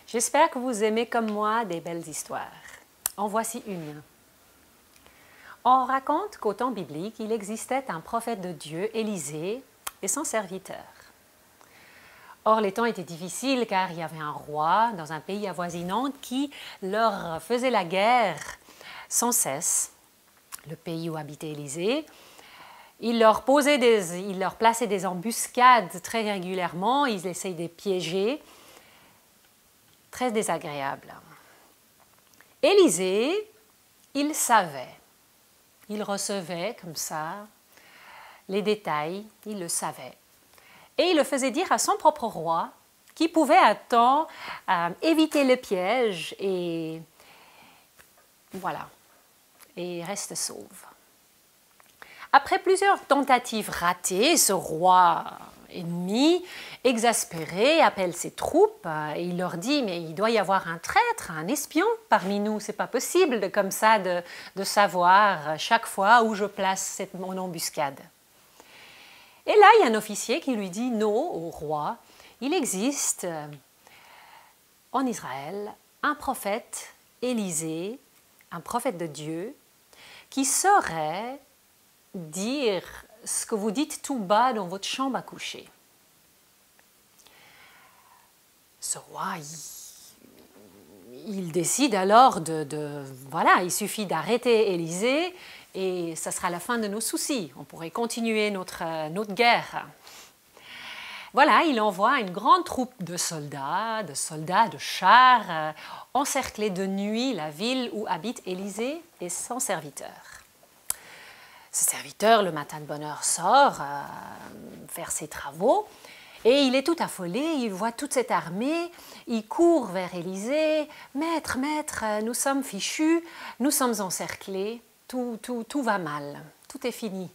J'espère que vous aimez comme moi des belles histoires. En voici une. On raconte qu'au temps biblique, il existait un prophète de Dieu, Élisée, et son serviteur. Or, les temps étaient difficiles car il y avait un roi dans un pays avoisinant qui leur faisait la guerre sans cesse, le pays où habitait Élisée. Il leur plaçait des embuscades très régulièrement, ils essayaient de les piéger, très désagréable. Élisée, il savait, il recevait comme ça les détails, il le savait. Et il le faisait dire à son propre roi qui pouvait à temps éviter le piège et voilà, et reste sauve. Après plusieurs tentatives ratées, ce roi ennemi, exaspéré, appelle ses troupes et il leur dit « Mais il doit y avoir un traître, un espion parmi nous, c'est pas possible comme ça de savoir chaque fois où je place mon embuscade. » Et là, il y a un officier qui lui dit « Non, au roi, il existe en Israël un prophète, Élisée, un prophète de Dieu, qui saurait dire ce que vous dites tout bas dans votre chambre à coucher. » Ce roi, il décide alors voilà, il suffit d'arrêter Élisée et ça sera la fin de nos soucis. On pourrait continuer notre guerre. Voilà, il envoie une grande troupe de soldats, de chars, encercler de nuit la ville où habite Élisée et son serviteur. Ce serviteur, le matin de bonne heure, sort faire ses travaux et il est tout affolé, il voit toute cette armée, il court vers Élisée. « Maître, maître, nous sommes fichus, nous sommes encerclés, tout va mal, tout est fini. »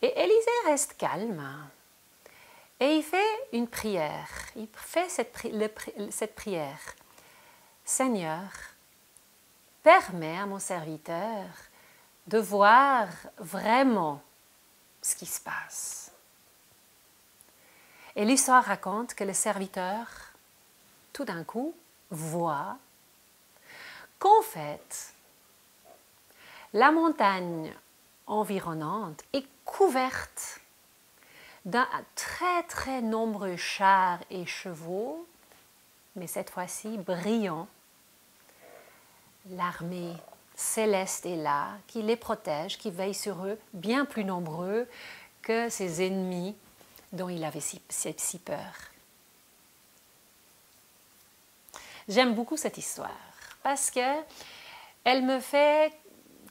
Et Élisée reste calme et il fait une prière, il fait cette prière. « Seigneur, permets à mon serviteur de voir vraiment ce qui se passe. » Et l'histoire raconte que le serviteur, tout d'un coup, voit qu'en fait, la montagne environnante est couverte d'un très très nombreux chars et chevaux, mais cette fois-ci brillants. L'armée céleste est là, qui les protège, qui veille sur eux, bien plus nombreux que ses ennemis dont il avait si peur. J'aime beaucoup cette histoire parce qu'elle me fait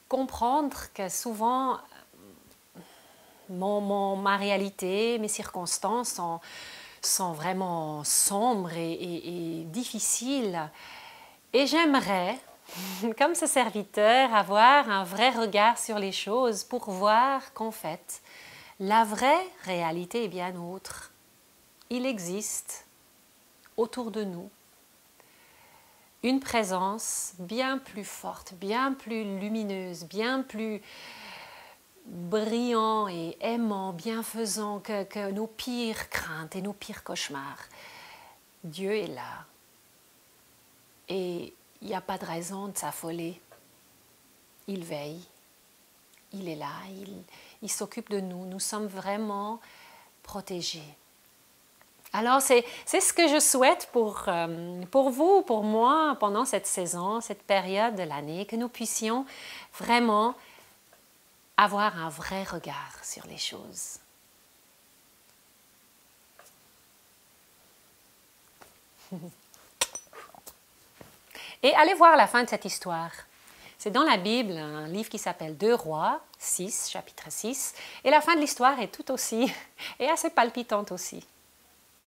comprendre que souvent ma réalité, mes circonstances sont vraiment sombres et difficiles. Et j'aimerais, comme ce serviteur, avoir un vrai regard sur les choses pour voir qu'en fait, la vraie réalité est bien autre. Il existe autour de nous une présence bien plus forte, bien plus lumineuse, bien plus brillant et aimant, bienfaisant que nos pires craintes et nos pires cauchemars. Dieu est là. Et il n'y a pas de raison de s'affoler. Il veille. Il est là. Il s'occupe de nous. Nous sommes vraiment protégés. Alors, c'est ce que je souhaite pour vous, pour moi, pendant cette saison, cette période de l'année, que nous puissions vraiment avoir un vrai regard sur les choses. Et allez voir la fin de cette histoire. C'est dans la Bible, un livre qui s'appelle 2 Rois 6, chapitre 6. Et la fin de l'histoire est tout aussi, et assez palpitante aussi.